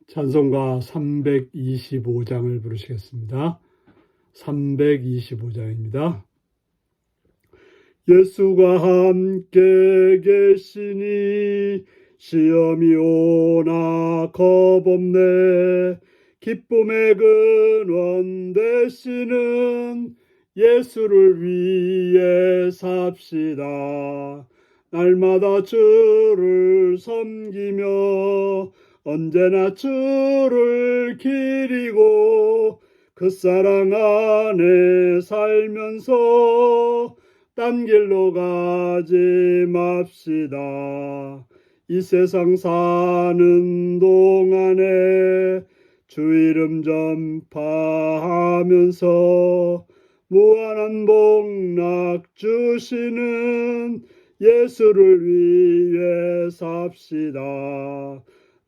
찬송가 325장을 부르시겠습니다. 325장입니다. 예수가 함께 계시니 시험이 오나 겁없네. 기쁨의 근원 되시는 예수를 위해 삽시다. 날마다 주를 섬기며 언제나 주를 기리고 그 사랑 안에 살면서 딴 길로 가지 맙시다. 이 세상 사는 동안에 주 이름 전파하면서 무한한 복락 주시는 예수를 위해 삽시다.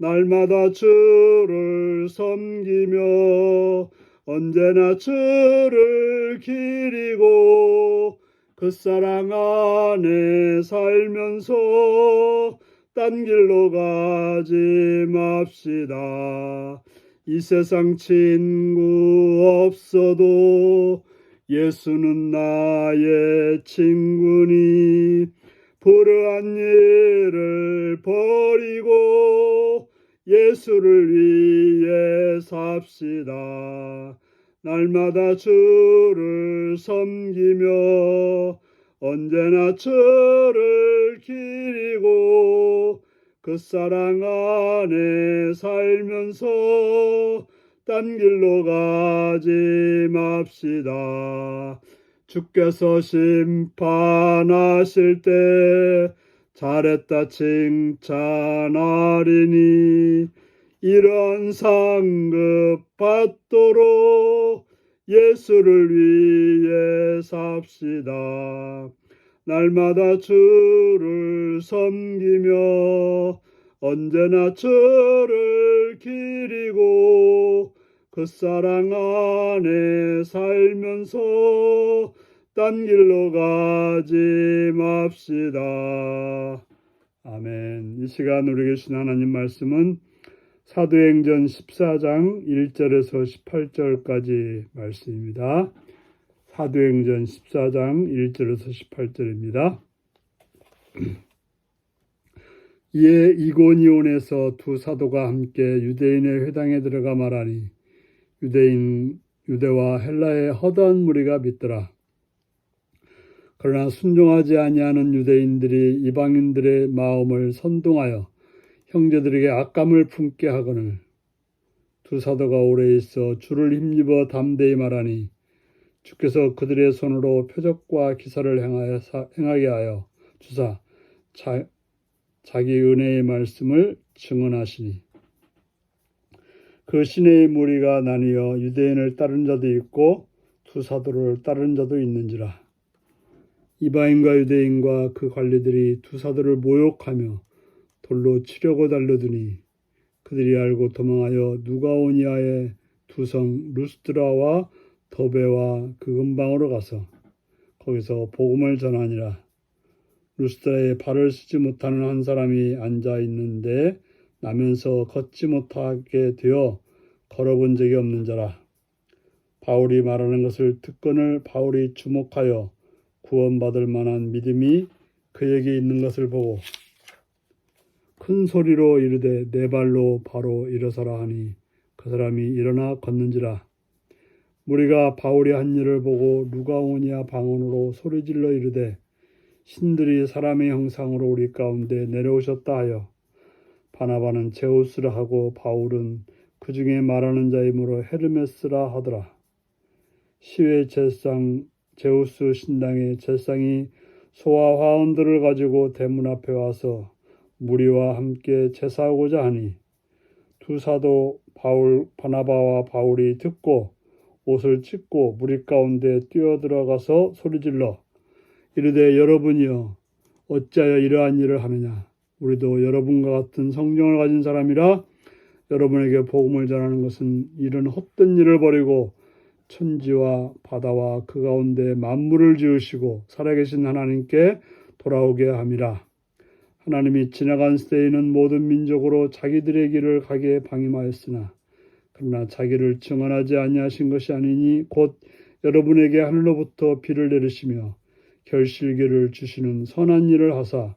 날마다 주를 섬기며 언제나 주를 기리고 그 사랑 안에 살면서 딴 길로 가지 맙시다. 이 세상 친구 없어도 예수는 나의 친구니 불우한 일을 버리고 예수를 위해 삽시다. 날마다 주를 섬기며 언제나 주를 기리고 그 사랑 안에 살면서 딴 길로 가지 맙시다. 주께서 심판하실 때 잘했다 칭찬하리니 이런 상급 받도록 예수를 위해 삽시다. 날마다 주를 섬기며 언제나 주를 기리고 그 사랑 안에 살면서 딴 길로 가지 맙시다. 아멘. 이 시간 우리에게 주신 하나님 말씀은 사도행전 14장 1절에서 18절까지 말씀입니다. 사도행전 14장 1절에서 18절입니다. 이에 이고니온에서 두 사도가 함께 유대인의 회당에 들어가 말하니 유대와 헬라의 허다한 무리가 믿더라. 그러나 순종하지 아니하는 유대인들이 이방인들의 마음을 선동하여 형제들에게 악감을 품게 하거늘 두 사도가 오래 있어 주를 힘입어 담대히 말하니 주께서 그들의 손으로 표적과 기사를 행하게 하여 주사 자기 은혜의 말씀을 증언하시니 그 시내의 무리가 나뉘어 유대인을 따른 자도 있고 두 사도를 따른 자도 있는지라. 이방인과 유대인과 그 관리들이 두 사도를 모욕하며 돌로 치려고 달려드니 그들이 알고 도망하여 누가오니아의 두 성 루스드라와 더베와 그 근방으로 가서 거기서 복음을 전하니라. 루스드라에 발을 쓰지 못하는 한 사람이 앉아 있는데 나면서 걷지 못하게 되어 걸어본 적이 없는 자라. 바울이 말하는 것을 듣거늘 바울이 주목하여 구원받을 만한 믿음이 그에게 있는 것을 보고 큰 소리로 이르되 네 발로 바로 일어서라 하니 그 사람이 일어나 걷는지라. 무리가 바울이 한 일을 보고 루가오니아 방언으로 소리질러 이르되 신들이 사람의 형상으로 우리 가운데 내려오셨다 하여 바나바는 제우스라 하고 바울은 그 중에 말하는 자이므로 헤르메스라 하더라. 시외 제상 제우스 신당의 제상이 소와 화원들을 가지고 대문 앞에 와서 무리와 함께 제사하고자 하니 두 사도 바나바와 바울이 듣고 옷을 찢고 무리 가운데 뛰어들어가서 소리질러 이르되 여러분이여 어찌하여 이러한 일을 하느냐. 우리도 여러분과 같은 성령을 가진 사람이라 여러분에게 복음을 전하는 것은 이런 헛된 일을 버리고 천지와 바다와 그 가운데 만물을 지으시고 살아계신 하나님께 돌아오게 함이라. 하나님이 지나간 시대에는 모든 민족으로 자기들의 길을 가게 방임하였으나 그러나 자기를 증언하지 아니하신 것이 아니니 곧 여러분에게 하늘로부터 비를 내리시며 결실기를 주시는 선한 일을 하사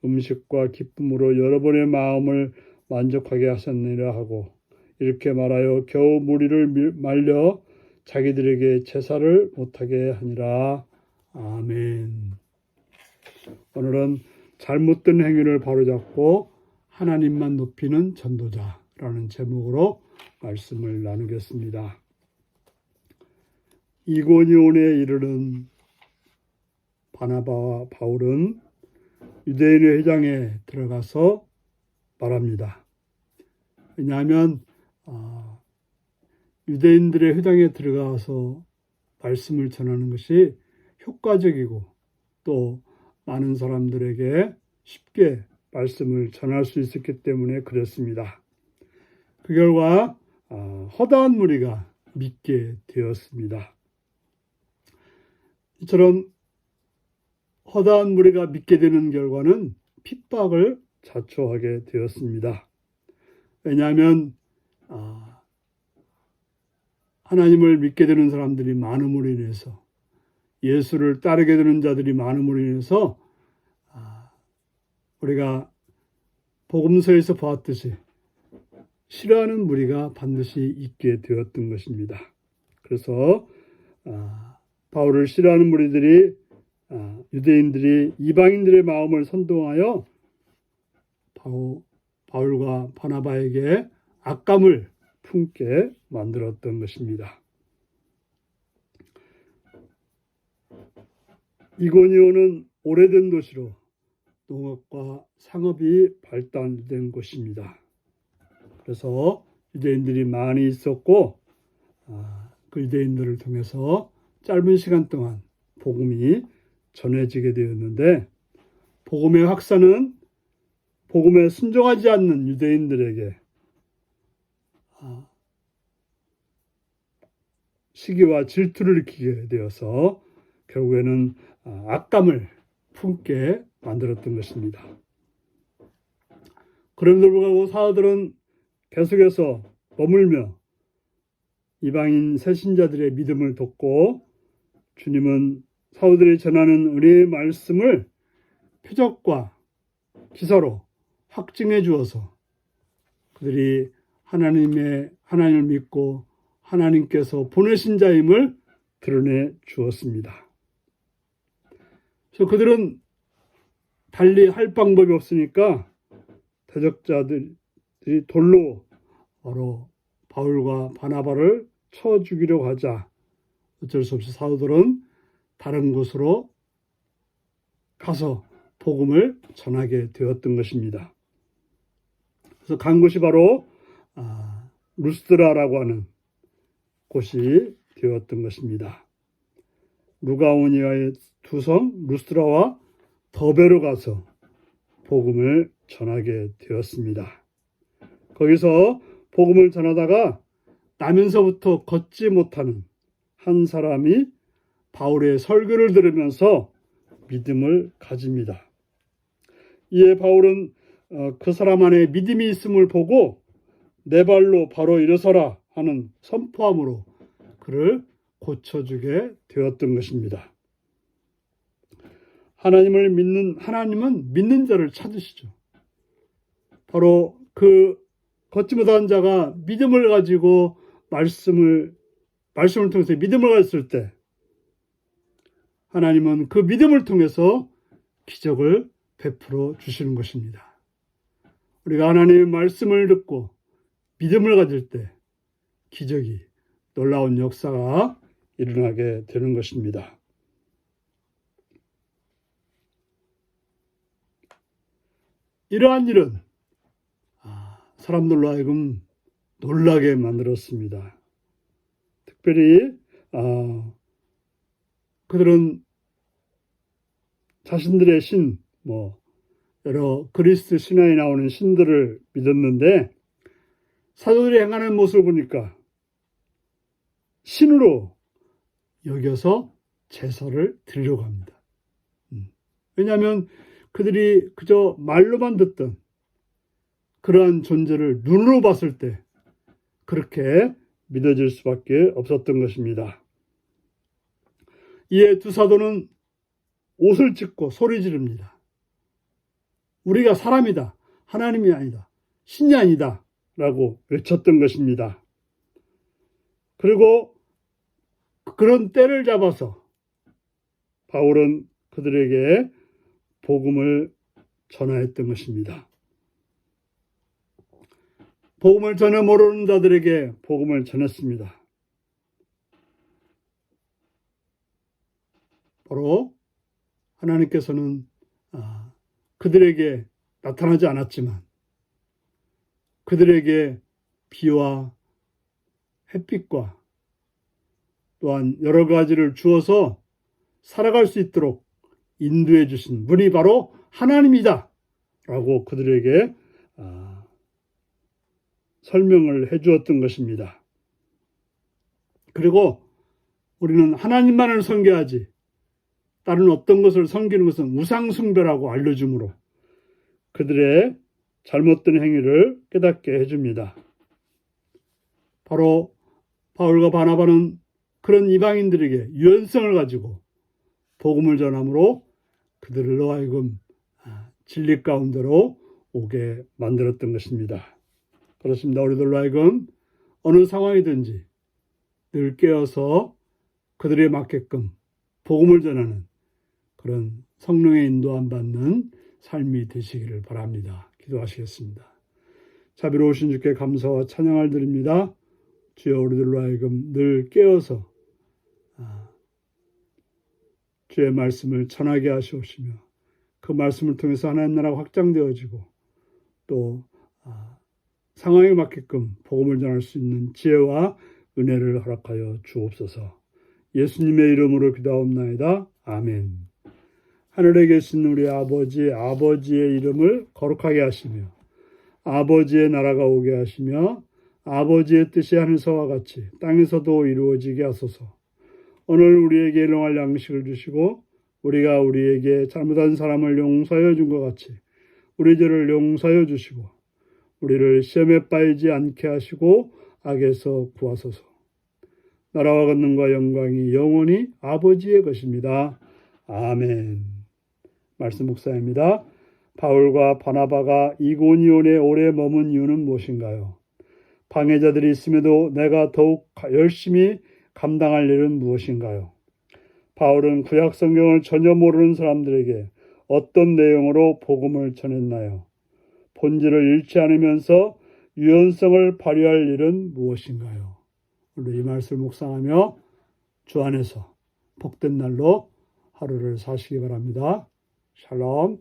음식과 기쁨으로 여러분의 마음을 만족하게 하셨느니라 하고 이렇게 말하여 겨우 무리를 말려 자기들에게 제사를 못하게 하니라. 아멘. 오늘은 잘못된 행위를 바로잡고 하나님만 높이는 전도자라는 제목으로 말씀을 나누겠습니다. 이고니온에 이르는 바나바와 바울은 유대인의 회당에 들어가서 말합니다. 왜냐하면 유대인들의 회당에 들어가서 말씀을 전하는 것이 효과적이고 또 많은 사람들에게 쉽게 말씀을 전할 수 있었기 때문에 그랬습니다. 그 결과 허다한 무리가 믿게 되었습니다. 이처럼 허다한 무리가 믿게 되는 결과는 핍박을 자초하게 되었습니다. 왜냐하면 하나님을 믿게 되는 사람들이 많음으로 인해서 예수를 따르게 되는 자들이 많음으로 인해서 우리가 복음서에서 보았듯이 싫어하는 무리가 반드시 있게 되었던 것입니다. 그래서 바울을 싫어하는 무리들이 유대인들이 이방인들의 마음을 선동하여 바울과 바나바에게 악감을 품게 만들었던 것입니다. 이고니온은 오래된 도시로 농업과 상업이 발달된 곳입니다. 그래서 유대인들이 많이 있었고 그 유대인들을 통해서 짧은 시간 동안 복음이 전해지게 되었는데 복음의 확산은 복음에 순종하지 않는 유대인들에게 시기와 질투를 일으키게 되어서 결국에는 악감을 품게 만들었던 것입니다. 그럼에도 불구하고 사도들은 계속해서 머물며 이방인 새신자들의 믿음을 돕고 주님은 사도들이 전하는 은혜의 말씀을 표적과 기사로 확증해 주어서 그들이 하나님을 믿고 하나님께서 보내신 자임을 드러내 주었습니다. 그래서 그들은 달리 할 방법이 없으니까 대적자들이 돌로 바울과 바나바를 쳐 죽이려고 하자 어쩔 수 없이 사도들은 다른 곳으로 가서 복음을 전하게 되었던 것입니다. 그래서 간 곳이 바로 루스드라라고 하는 곳이 되었던 것입니다. 루가오니아의 두 성 루스드라와 더베로 가서 복음을 전하게 되었습니다. 거기서 복음을 전하다가 나면서부터 걷지 못하는 한 사람이 바울의 설교를 들으면서 믿음을 가집니다. 이에 바울은 그 사람 안에 믿음이 있음을 보고 내 발로 바로 일어서라 하는 선포함으로 그를 고쳐주게 되었던 것입니다. 하나님은 믿는 자를 찾으시죠. 바로 그 걷지 못한 자가 믿음을 가지고 말씀을 통해서 믿음을 가졌을 때 하나님은 그 믿음을 통해서 기적을 베풀어 주시는 것입니다. 우리가 하나님의 말씀을 듣고 믿음을 가질 때 기적이 놀라운 역사가 일어나게 되는 것입니다. 이러한 일은 사람들로 하여금 놀라게 만들었습니다. 특별히 그들은 자신들의 신, 여러 그리스 신화에 나오는 신들을 믿었는데 사도들이 행하는 모습을 보니까 신으로 여겨서 제사를 드리려고 합니다. 왜냐하면 그들이 그저 말로만 듣던 그러한 존재를 눈으로 봤을 때 그렇게 믿어질 수밖에 없었던 것입니다. 이에 두 사도는 옷을 찢고 소리 지릅니다. 우리가 사람이다. 하나님이 아니다. 신이 아니다. 라고 외쳤던 것입니다. 그리고 그런 때를 잡아서 바울은 그들에게 복음을 전하였던 것입니다. 복음을 전혀 모르는 자들에게 복음을 전했습니다. 바로 하나님께서는 그들에게 나타나지 않았지만 그들에게 비와 햇빛과 또한 여러 가지를 주어서 살아갈 수 있도록 인도해 주신 분이 바로 하나님이다 라고 그들에게 설명을 해 주었던 것입니다. 그리고 우리는 하나님만을 섬겨야지 다른 어떤 것을 섬기는 것은 우상숭배라고 알려주므로 그들의 잘못된 행위를 깨닫게 해줍니다. 바로 바울과 바나바는 그런 이방인들에게 유연성을 가지고 복음을 전함으로 그들로 하여금 진리 가운데로 오게 만들었던 것입니다. 그렇습니다. 우리들로 하여금 어느 상황이든지 늘 깨어서 그들에 맞게끔 복음을 전하는 그런 성령의 인도함 받는 삶이 되시기를 바랍니다. 기도하시겠습니다. 자비로우신 주께 감사와 찬양을 드립니다. 주여 우리들로 하여금 늘 깨어서 주의 말씀을 전하게 하시옵시며 그 말씀을 통해서 하나님 나라가 확장되어지고 또 상황에 맞게끔 복음을 전할 수 있는 지혜와 은혜를 허락하여 주옵소서. 예수님의 이름으로 기도하옵나이다. 아멘. 하늘에 계신 우리 아버지의 이름을 거룩하게 하시며 아버지의 나라가 오게 하시며 아버지의 뜻이 하늘서와 같이 땅에서도 이루어지게 하소서. 오늘 우리에게 일용할 양식을 주시고 우리가 우리에게 잘못한 사람을 용서하여 준 것 같이 우리 죄를 용서하여 주시고 우리를 시험에 빠지지 않게 하시고 악에서 구하소서. 나라와 권능과 영광이 영원히 아버지의 것입니다. 아멘. 말씀 묵상입니다. 바울과 바나바가 이고니온에 오래 머문 이유는 무엇인가요? 방해자들이 있음에도 내가 더욱 열심히 감당할 일은 무엇인가요? 바울은 구약 성경을 전혀 모르는 사람들에게 어떤 내용으로 복음을 전했나요? 본질을 잃지 않으면서 유연성을 발휘할 일은 무엇인가요? 오늘 이 말씀을 묵상하며 주 안에서 복된 날로 하루를 사시기 바랍니다. 샬롬.